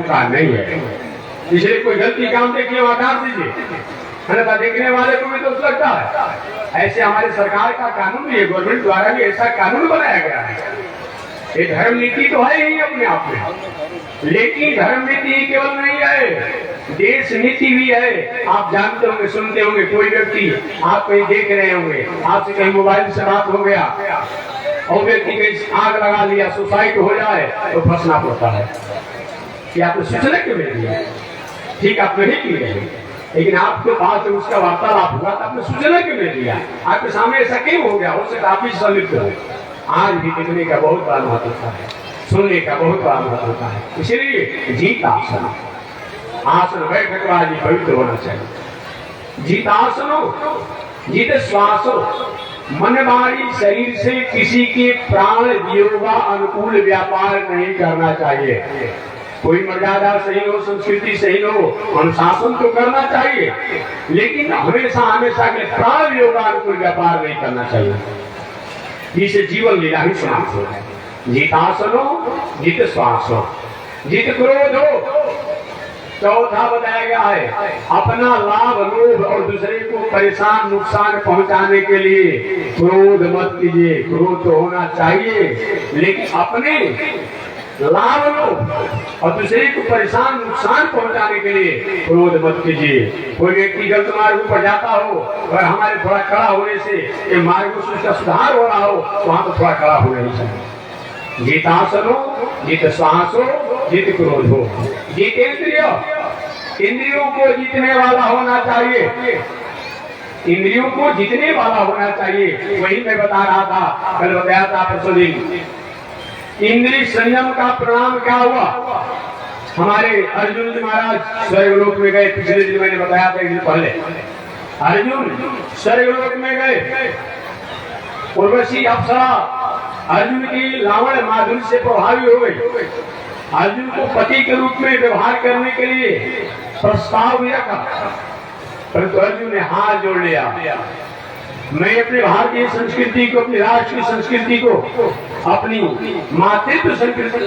का नहीं है। इसलिए कोई गलती काम देखिए वहां डाल दीजिए, अन्यथा देखने वाले को भी दोष लगता है। ऐसे हमारे सरकार का कानून भी है, गवर्नमेंट द्वारा भी ऐसा कानून बनाया गया है। ये धर्म नीति तो है ही अपने आप में, लेकिन धर्म नीति केवल नहीं है, देश नीति भी है। आप जानते होंगे, सुनते होंगे, कोई व्यक्ति आप कहीं देख रहे होंगे, आपसे कहीं मोबाइल से बात हो गया और व्यक्ति कहीं आग लगा लिया, सुसाइड हो जाए तो फंसना पड़ता है कि आपने सूचना क्यों नहीं दिया। ठीक आप नहीं की रहे, लेकिन आपके पास उसका वार्तालाप हुआ तो आपने सूचना क्यों नहीं दिया। आपके सामने ऐसा क्यों हो गया, हो सकता आप ही संलिप्त हो। आज भी देखने का बहुत बड़ा महत्व होता है, सुनने का बहुत बड़ा महत्व होता है। इसलिए जीत आसन, आसन बैठक वाली पवित्र होना चाहिए। जीत आसनो, जीत श्वासो, मन वाणी शरीर से किसी के प्राण वियोगा अनुकूल व्यापार नहीं करना चाहिए। कोई मर्यादा सही हो, संस्कृति सही हो, अनुशासन तो करना चाहिए, लेकिन हमेशा हमेशा के प्राण वियोगा अनुकूल व्यापार नहीं करना चाहिए। जिसे जीवन लीला ही समाप्त हो है। जीतासनो, जीत श्वासो, जीत क्रोध हो। चौथा बताया गया है, अपना लाभ लोभ और दूसरे को परेशान नुकसान पहुंचाने के लिए क्रोध मत कीजिए। क्रोध तो होना चाहिए, लेकिन अपने लाभ लोभ और दूसरे को परेशान नुकसान पहुंचाने के लिए क्रोध मत कीजिए। कोई व्यक्ति गलत मार्ग पर जाता हो और हमारे थोड़ा खड़ा होने से ये मार्ग में उसका सुधार हो रहा हो, वहां तो थोड़ा खड़ा होना ही चाहिए। जीतासनो, जीत श्वासो, जीत क्रोध हो। जीतेंद्रिय, इंद्रियों को जीतने वाला होना चाहिए, इंद्रियों को जीतने वाला होना चाहिए। वही मैं बता रहा था, कल बताया था परसों दिन, इंद्रिय संयम का परिणाम क्या हुआ। हमारे अर्जुन जी महाराज स्वर्गलोक में गए, पिछले दिन मैंने बताया था, एक दिन पहले अर्जुन स्वर्गलोक में गए। उर्वशी अप्सरा अर्जुन की लावण्य माधुर्य से प्रभावित हो गई। अर्जुन को पति के रूप में व्यवहार करने के लिए प्रस्ताव भी रखा, परंतु अर्जुन ने हाथ जोड़ लिया। मैं अपने भारतीय संस्कृति को, अपनी राष्ट्र की संस्कृति को, अपनी मातृत्व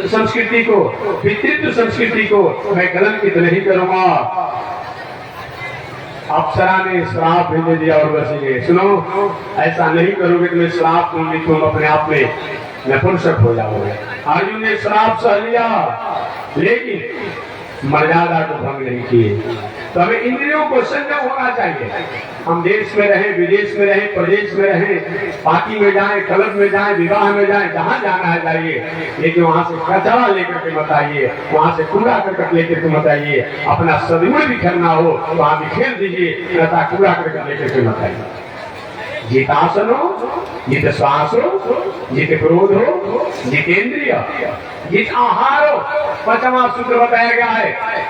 संस्कृति को, पितृत्व संस्कृति को मैं कलंकित नहीं करूंगा। अप्सरा ने श्राप भी दे दिया और बसी, सुनो ऐसा नहीं करोगे तो मैं श्राप दूंगी, तुम अपने आप में नपुंसक हो जाओगे। अर्जुन ने श्राप सह लिया, लेकिन मर्यादा को भंग नहीं किए। तो हमें इंद्रियों को संयम होना चाहिए। हम देश में रहें, विदेश में रहें, प्रदेश में रहें, पार्टी में जाएं, क्लब में जाएं, विवाह में जाएं, जहां जाना है जाइए, लेकिन वहां से कचरा लेकर के मत आइए, वहां से कूड़ा करकट लेकर के मत आइए। अपना सदगुण बिखरना हो तो वहां बिखेर दीजिए, तथा कूड़ा करकट लेकर के मत आइए। जीतासनो, जित श्वासो, जित क्रोध हो, जितेंद्रिय, जित आहारो। पांचवा सूत्र बताया गया है,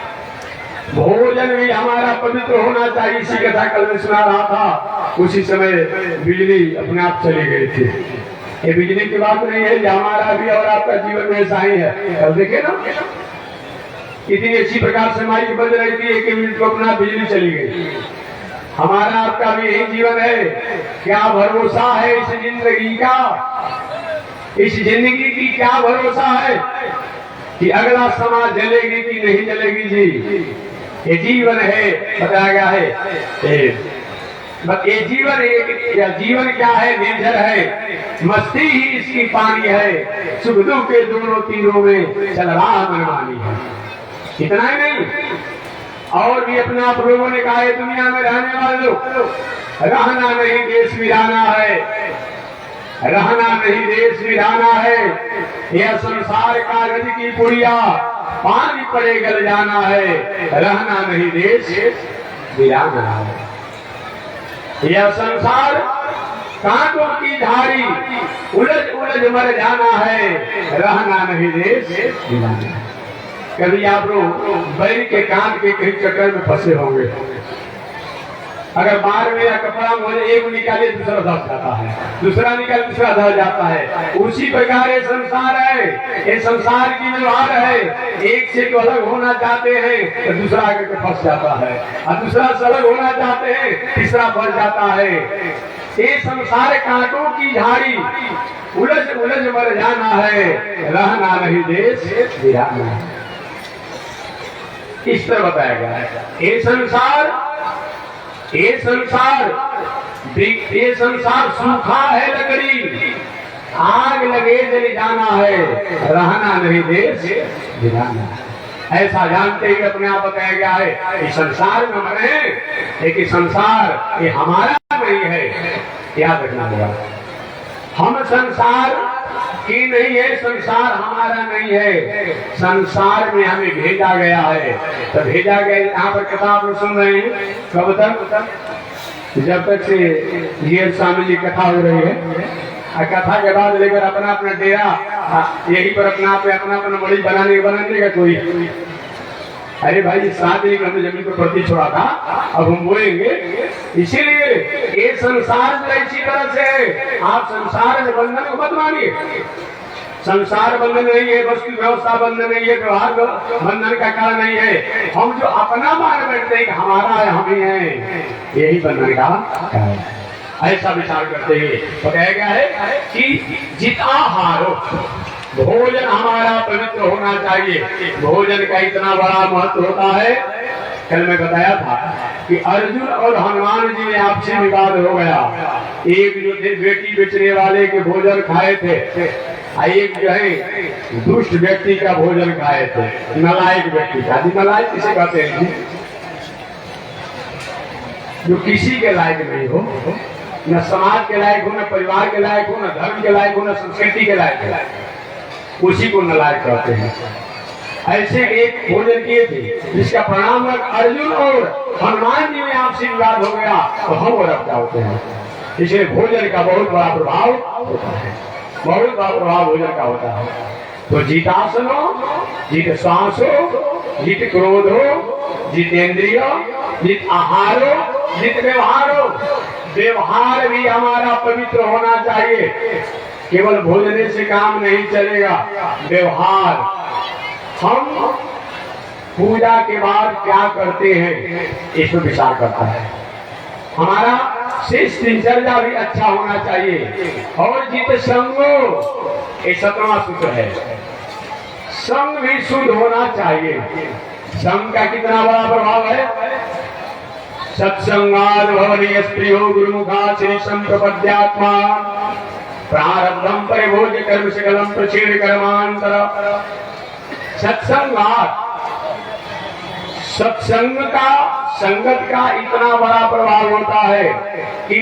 भोजन भी हमारा पवित्र होना चाहिए। इसी कथा कल में सुना रहा था, उसी समय बिजली अपने आप चली गई थी। ये बिजली की बात नहीं है, हमारा भी और आपका जीवन में ऐसा ही है। कल देखे ना कितनी अच्छी प्रकार से माइक बज रही थी, एक मिनट को अपना बिजली चली गई। हमारा आपका भी यही जीवन है। क्या भरोसा है इस जिंदगी का, इस जिंदगी की क्या भरोसा है कि अगला समाज जलेगी कि नहीं जलेगी। जी ये जीवन है, बताया गया है। ये जीवन या जीवन क्या है, निर्जर है, मस्ती ही इसकी पानी है, सुख दुख के दोनों तीरों में चल रहा मनमानी है। इतना ही नहीं, और भी अपने आप लोगों ने कहा है, दुनिया में रहने वाले लोग, रहना नहीं देश वीराना है, रहना नहीं देश वीराना है। यह संसार कागज की पुड़िया, पानी पड़े गल जाना है, रहना नहीं देश वीराना है। यह संसार कांटों की झाड़ी, उलझ उलझ मर जाना है, रहना नहीं देश वीराना है। कभी आप लोग बैल के कान के कहीं चक्कर में फंसे होंगे, अगर बाहर में या कपड़ा में एक निकाले दूसरा धस जाता है, दूसरा निकाले दूसरा धस जाता है। उसी प्रकार ये संसार है, ये संसार की व्यवहार है। एक से तो अलग होना चाहते हैं तो दूसरा आगे के फंस जाता है, और दूसरा से अलग होना चाहते हैं तीसरा फंस जाता है। ये संसार कांटों की झाड़ी, उलझ उलझ मर जाना है, रहना नहीं देश वीराना है। इस तरह बताया गया है। ये संसार सूखा है लकड़ी, आग लगे जल जाना है, रहना नहीं देश गिराना है। ऐसा जानते ही अपने आप बताया गया है कि संसार में मरे, लेकिन संसार ये हमारा नहीं है, याद रखना होगा। हम संसार की नहीं है, संसार हमारा नहीं है, संसार में हमें भेजा गया है। तो भेजा गया, यहाँ पर कथा आप सुन रहे हैं कब तक, जब तक से ये स्वामी जी कथा हो रही है। कथा के बाद लेकर अपना अपना डेरा यही पर अपना बड़ी बनाने का कोई। अरे भाई 7 दिन हमने जमीन पर प्रति छोड़ा था, अब हम बोलेंगे। इसीलिए ये संसार जो इसी तरह से आप संसार में बंधन को मत मानिए। संसार बंधन नहीं है, वस्तु व्यवस्था बंधन नहीं है, व्यवहार बंधन का कारण नहीं है। हम जो अपना मान बैठते हैं कि हमारा है, हम ही है, यही बंधन का कारण है। ऐसा विचार करते हुए बताया गया है कि जिताहारो, भोजन हमारा पवित्र होना चाहिए। भोजन का इतना बड़ा महत्व होता है। कल मैं बताया था कि अर्जुन और हनुमान जी में आपसी विवाद हो गया। एक जो बेटी बेचने वाले के भोजन खाए थे, एक जो है दुष्ट व्यक्ति का भोजन खाए थे, नलायक व्यक्ति का। नलायक किसे कहते हैं? जो किसी के लायक नहीं हो, न समाज के लायक हो, न परिवार के लायक हो, न धर्म के लायक हो, न संस्कृति के लायक, उसी को नलायक कहते हैं। ऐसे एक भोजन किए थे जिसका परिणाम अर्जुन और हनुमान जी में आपसी विवाद हो गया, तो हम और अब क्या होते हैं। इसलिए भोजन का बहुत बड़ा प्रभाव होता है, बहुत बड़ा प्रभाव भोजन का होता है। तो जीतासन हो, जीत श्वास हो, जीत क्रोध हो, जितेंद्रिय, जित आहार हो, जित व्यवहार हो। व्यवहार भी हमारा पवित्र होना चाहिए। केवल भोजन से काम नहीं चलेगा, व्यवहार। हम पूजा के बाद क्या करते हैं इस पर विचार करता है। हमारा शेष दिनचर्या भी अच्छा होना चाहिए। और जित संगो, ये 17वां सूत्र है, संग भी शुद्ध होना चाहिए। संग का कितना बड़ा प्रभाव है। सत्संगाद भवनीय स्त्रियो गुरुमुखा श्री संप्रपद्यात्मा प्रारब्धम परिभोज कर्म सकलम प्रचीर्ण कर्मांतर। सत्संग का, संगत का इतना बड़ा प्रभाव होता है कि